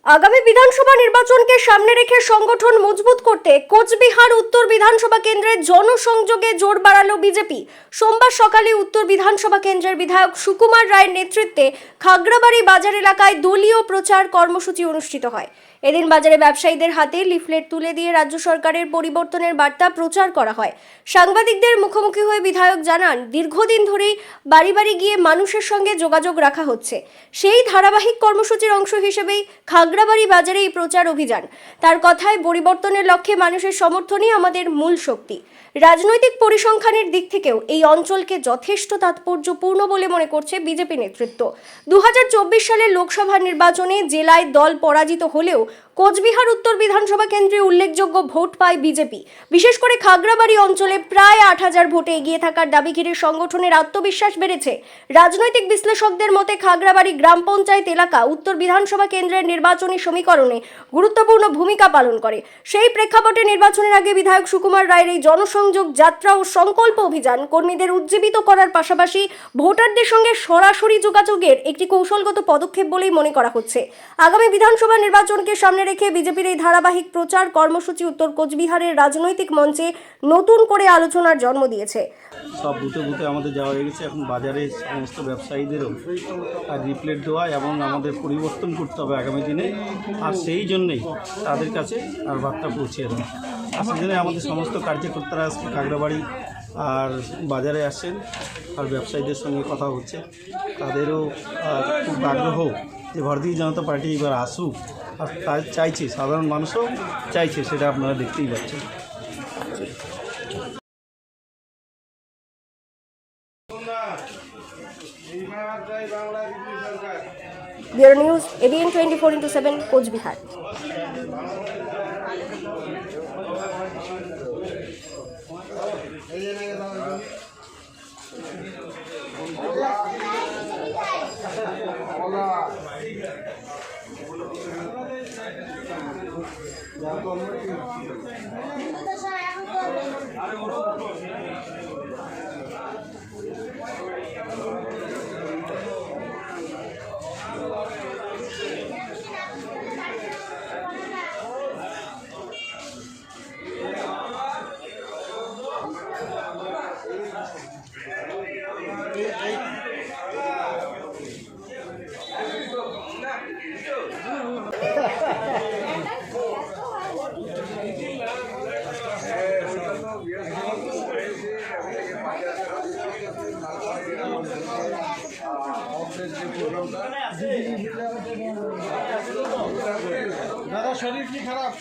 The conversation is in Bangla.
আগামী বিধানসভা নির্বাচনকে সামনে রেখে সংগঠন মজবুত করতে কোচবিহার উত্তর বিধানসভা কেন্দ্রের জনসংযোগে জোর বাড়ালো বিজেপি। সোমবার সকালে উত্তর বিধানসভা কেন্দ্রের বিধায়ক সুকুমার রায়ের নেতৃত্বে খাগড়াবাড়ি বাজার এলাকায় দলীয় প্রচার কর্মসূচি অনুষ্ঠিত হয়। এদিন বাজারে ব্যবসায়ীদের হাতে লিফলেট তুলে দিয়ে রাজ্য সরকারের পরিবর্তনের বার্তা প্রচার করা হয়। সাংবাদিকদের মুখোমুখি হয়ে বিধায়ক জানান, দীর্ঘদিন ধরেই বাড়ি বাড়ি গিয়ে মানুষের সঙ্গে যোগাযোগ রাখা হচ্ছে। সেই ধারাবাহিক কর্মসূচির অংশ হিসেবেই খাগড়াবাড়ি বাজারে এই প্রচার অভিযান। তার কথায়, পরিবর্তনের লক্ষ্যে মানুষের সমর্থনই আমাদের মূল শক্তি। রাজনৈতিক পরিসংখ্যানের দিক থেকেও এই অঞ্চলকে যথেষ্ট তাৎপর্যপূর্ণ বলে মনে করছে বিজেপি নেতৃত্ব। 2024 সালের লোকসভা নির্বাচনে জেলায় দল পরাজিত হলেও কোচবিহার উত্তর বিধানসভা কেন্দ্রে উল্লেখযোগ্য ভোট পায় বিজেপি। বিশেষ করে খাগড়াবাড়ি অঞ্চলে প্রায় 8000 ভোটে এগিয়ে থাকার দাবি ঘিরে সংগঠনের আত্মবিশ্বাস বেড়েছে। রাজনৈতিক বিশ্লেষকদের মতে খাগড়াবাড়ি গ্রাম পঞ্চায়েত এলাকা উত্তর বিধানসভা কেন্দ্রের নির্বাচনী সমীকরণে গুরুত্বপূর্ণ ভূমিকা পালন করে। সেই প্রেক্ষাপটে নির্বাচনের আগে বিধায়ক সুকুমার রায়ের এই জনসংযোগ যাত্রা ও সংকল্প অভিযান কর্মীদের উজ্জীবিত করার পাশাপাশি ভোটারদের সঙ্গে সরাসরি যোগাযোগের একটি কৌশলগত পদক্ষেপ বলেই মনে করা হচ্ছে। আগামী বিধানসভা নির্বাচনকে সামনে রেখে বিজেপির এই ধারাবাহিক প্রচার কর্মসূচি উত্তর কোচবিহারের রাজনৈতিক মঞ্চে নতুন করে আলোচনার জন্ম দিয়েছে। সব বুথে বুথে আমাদের যাওয়া হয়ে গেছে। এখন বাজারে সমস্ত ব্যবসায়ীদেরও রিপ্লেট দেওয়া এবং আমাদের পরিবর্তন করতে হবে আগামী দিনে, আর সেই জন্যেই তাদের কাছে আর বার্তা পৌঁছিয়ে দেওয়া। আর সেই জন্য আমাদের সমস্ত কার্যকর্তারা আজকে খাগড়াবাড়ি আর বাজারে আসছেন, আর ব্যবসায়ীদের সঙ্গে কথা হচ্ছে। তাদেরও খুব আগ্রহ যে ভারতীয় জনতা পার্টি এবার আসুক, আর তাই চাইছে, সাধারণ মানুষও চাইছে, সেটা আপনারা দেখতেই পাচ্ছেন। Bureau news, ABN 24/7, Coochbehar. দাদা শরীর কি খারাপ?